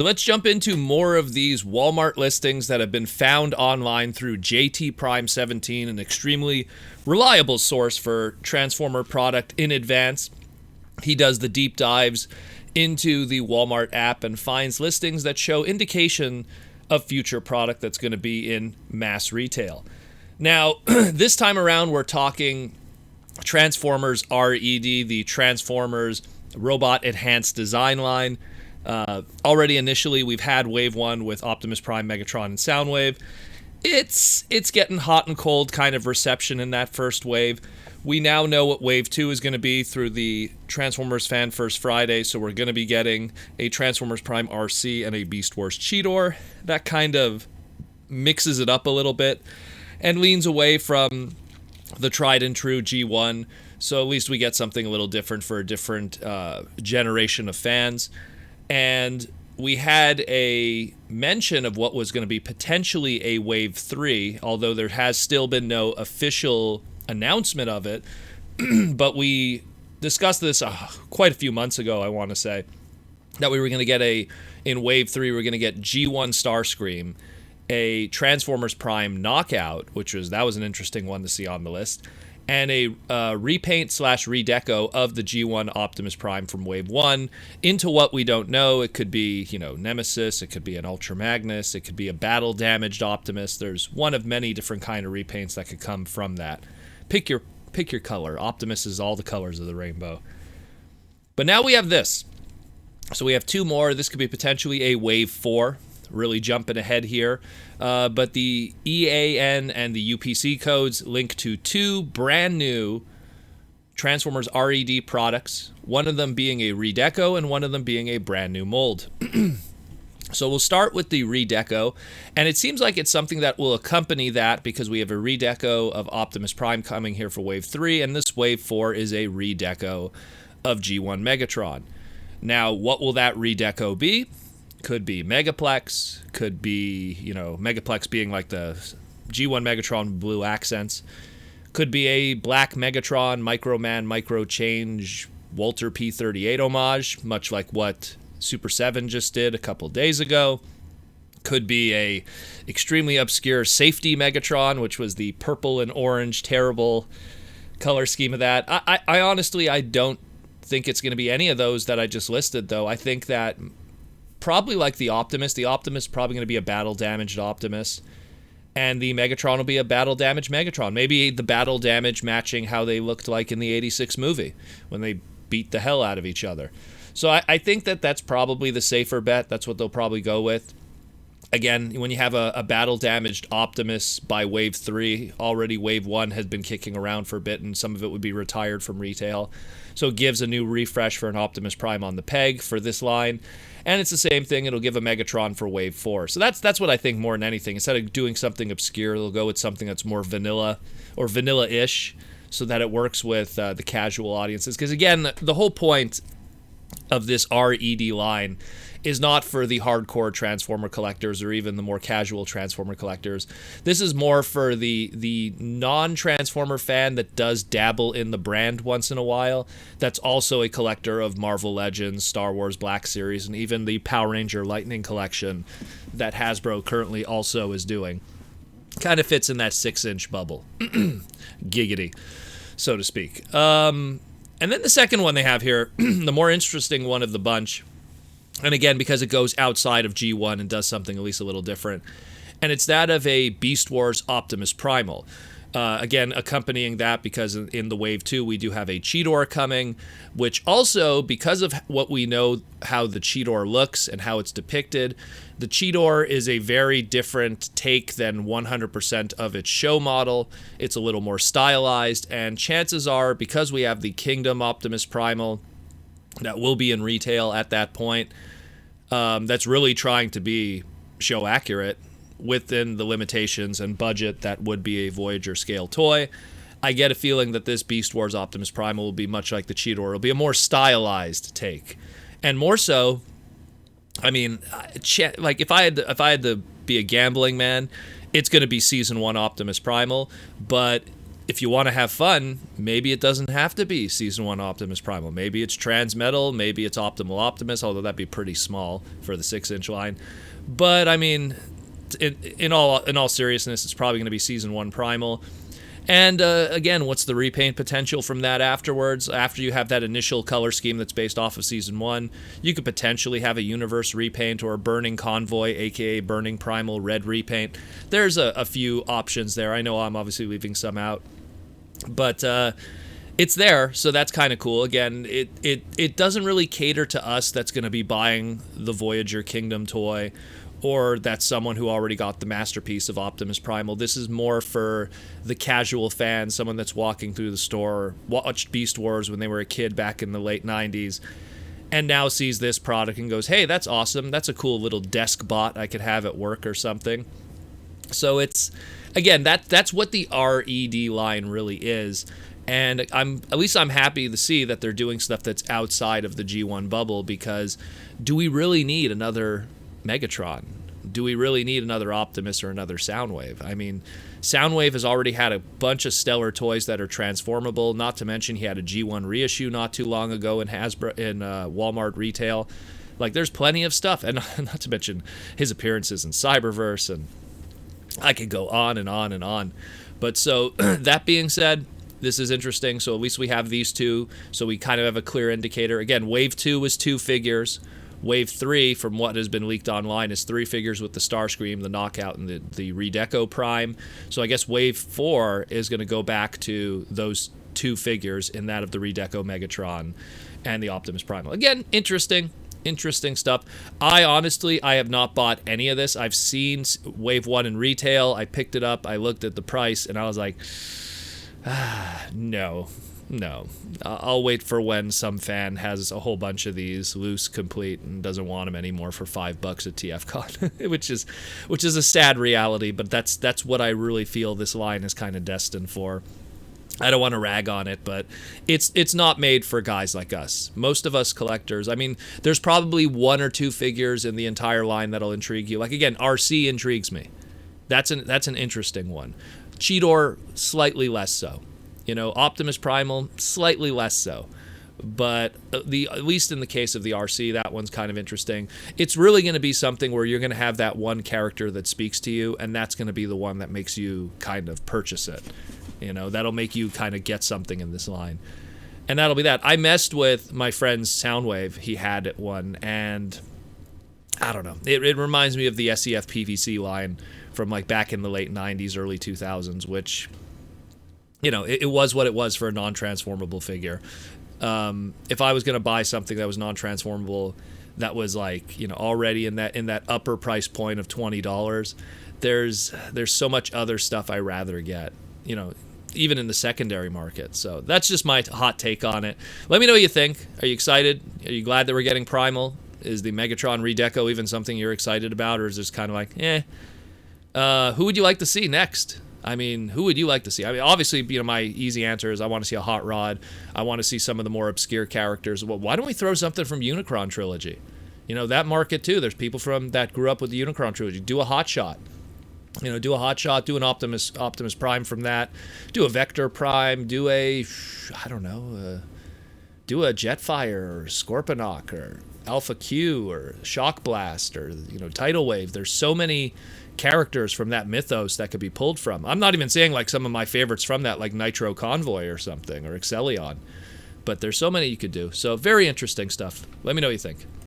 So let's jump into more of these Walmart listings that have been found online through JT Prime 17, an extremely reliable source for Transformer product in advance. He does the deep dives into the Walmart app and finds listings that show indication of future product that's going to be in mass retail. Now, this time around, we're talking Transformers R.E.D, the Transformers Robot Enhanced Design line. Already initially, we've had Wave 1 with Optimus Prime, Megatron, and Soundwave. It's getting hot and cold kind of reception in that first wave. We now know what Wave 2 is going to be through the Transformers Fan First Friday, so we're going to be getting a Transformers Prime RC and a Beast Wars Cheetor. That kind of mixes it up a little bit and leans away from the tried and true G1, so at least we get something a little different for a different generation of fans. And we had a mention of what was going to be potentially a Wave 3, although there has still been no official announcement of it. But we discussed this quite a few months ago, I want to say, that we were going to get in Wave 3, we were going to get G1 Starscream, a Transformers Prime Knockout, that was an interesting one to see on the list, and a repaint / redeco of the G1 Optimus Prime from Wave 1 into what we don't know. It could be, Nemesis, it could be an Ultra Magnus, it could be a battle-damaged Optimus. There's one of many different kind of repaints that could come from that. Pick your color. Optimus is all the colors of the rainbow. But now we have this. So we have two more. This could be potentially a Wave 4. Really jumping ahead here. But the EAN and the UPC codes link to two brand new Transformers R.E.D products, one of them being a Redeco and one of them being a brand new mold. So we'll start with the Redeco, and it seems like it's something that will accompany that because we have a Redeco of Optimus Prime coming here for Wave 3, and this Wave 4 is a Redeco of G1 Megatron. Now, what will that Redeco be? Could be Megaplex, could be, Megaplex being like the G1 Megatron with blue accents. Could be a black Megatron, Microman, Micro Change, Walter P38 homage, much like what Super 7 just did a couple days ago. Could be a extremely obscure Safety Megatron, which was the purple and orange terrible color scheme of that. I honestly, I don't think it's going to be any of those that I just listed, though. I think that probably like the Optimus is probably going to be a battle-damaged Optimus, and the Megatron will be a battle-damaged Megatron. Maybe the battle damage matching how they looked like in the 86 movie when they beat the hell out of each other. So I think that that's probably the safer bet. That's what they'll probably go with. Again, when you have a battle-damaged Optimus by Wave 3, already Wave 1 has been kicking around for a bit, and some of it would be retired from retail. So it gives a new refresh for an Optimus Prime on the peg for this line. And it's the same thing. It'll give a Megatron for Wave 4. So that's what I think more than anything. Instead of doing something obscure, they'll go with something that's more vanilla or vanilla-ish so that it works with the casual audiences. Because, again, the whole point of this R.E.D line is not for the hardcore Transformer collectors or even the more casual Transformer collectors. This is more for the non-Transformer fan that does dabble in the brand once in a while, that's also a collector of Marvel Legends, Star Wars Black Series, and even the Power Ranger Lightning collection that Hasbro currently also is doing. Kind of fits in that 6-inch bubble. Giggity, so to speak. And then the second one they have here, the more interesting one of the bunch, and again, because it goes outside of G1 and does something at least a little different. And it's that of a Beast Wars Optimus Primal. Again, accompanying that, because in the Wave 2, we do have a Cheetor coming, which also, because of what we know how the Cheetor looks and how it's depicted, the Cheetor is a very different take than 100% of its show model. It's a little more stylized, and chances are, because we have the Kingdom Optimus Primal that will be in retail at that point, that's really trying to be show accurate within the limitations and budget that would be a Voyager scale toy. I get a feeling that this Beast Wars Optimus Primal will be much like the Cheetor. It'll be a more stylized take, and more so, I mean, like if I had to be a gambling man, it's going to be Season 1 Optimus Primal, but if you want to have fun, maybe it doesn't have to be Season 1 Optimus Primal. Maybe it's Transmetal, maybe it's Optimal Optimus, although that'd be pretty small for the 6-inch line. But, I mean, in all seriousness, it's probably going to be Season 1 Primal. And, again, what's the repaint potential from that afterwards? After you have that initial color scheme that's based off of Season 1, you could potentially have a Universe repaint or a Burning Convoy, a.k.a. Burning Primal Red repaint. There's a few options there. I know I'm obviously leaving some out. But it's there, so that's kind of cool. Again, it doesn't really cater to us that's going to be buying the Voyager Kingdom toy, or that's someone who already got the masterpiece of Optimus Primal. This is more for the casual fan, someone that's walking through the store, watched Beast Wars when they were a kid back in the late 90s, and now sees this product and goes, hey, that's awesome. That's a cool little desk bot I could have at work or something. So it's, again, that's what the R.E.D. line really is. And I'm happy to see that they're doing stuff that's outside of the G1 bubble, because do we really need another Megatron? Do we really need another Optimus or another Soundwave? I mean, Soundwave has already had a bunch of stellar toys that are transformable, not to mention he had a G1 reissue not too long ago in Walmart retail. Like, there's plenty of stuff, and not to mention his appearances in Cyberverse, and I could go on and on and on. But so, that being said, this is interesting. So at least we have these two, so we kind of have a clear indicator. Again, Wave 2 was 2 figures. Wave 3, from what has been leaked online, is 3 figures with the Starscream, the Knockout, and the Redeco Prime. So I guess Wave 4 is going to go back to those 2 figures, in that of the Redeco Megatron and the Optimus Primal. Again, interesting stuff. I have not bought any of this. I've seen Wave 1 in retail. I picked it up. I looked at the price, and I was like, no. I'll wait for when some fan has a whole bunch of these loose, complete, and doesn't want them anymore for $5 at TFCon, which is a sad reality, but that's what I really feel this line is kind of destined for. I don't want to rag on it, but it's not made for guys like us. Most of us collectors, I mean, there's probably 1 or 2 figures in the entire line that'll intrigue you. Like, again, RC intrigues me. That's an interesting one. Cheetor, slightly less so. You know, Optimus Primal, slightly less so. But at least in the case of the RC, that one's kind of interesting. It's really going to be something where you're going to have that one character that speaks to you, and that's going to be the one that makes you kind of purchase it. You know, that'll make you kind of get something in this line. And that'll be that. I messed with my friend's Soundwave. He had one, and I don't know. It reminds me of the SEF PVC line from like back in the late 90s, early 2000s, which, you know, it was what it was for a non-transformable figure. If I was going to buy something that was non-transformable, that was like, you know, already in that upper price point of $20, there's so much other stuff I rather get, you know, even in the secondary market. So that's just my hot take on it. Let me know what you think. Are you excited? Are you glad that we're getting Primal? Is the Megatron Redeco even something you're excited about, or is this kind of like, who would you like to see next? I mean, who would you like to see? I mean, obviously, you know, my easy answer is I want to see a Hot Rod. I want to see some of the more obscure characters. Well, why don't we throw something from Unicron Trilogy? You know, that market too. There's people that grew up with the Unicron Trilogy. Do a Hot Shot. You know, do a Hot Shot. Do an Optimus Prime from that. Do a Vector Prime. Do a Jetfire or Scorponok or Alpha Q or Shock Blast or, you know, Tidal Wave. There's so many characters from that mythos that could be pulled from. I'm not even saying like some of my favorites from that, like Nitro Convoy or something, or Excellion, but there's so many you could do. So very interesting stuff. Let me know what you think.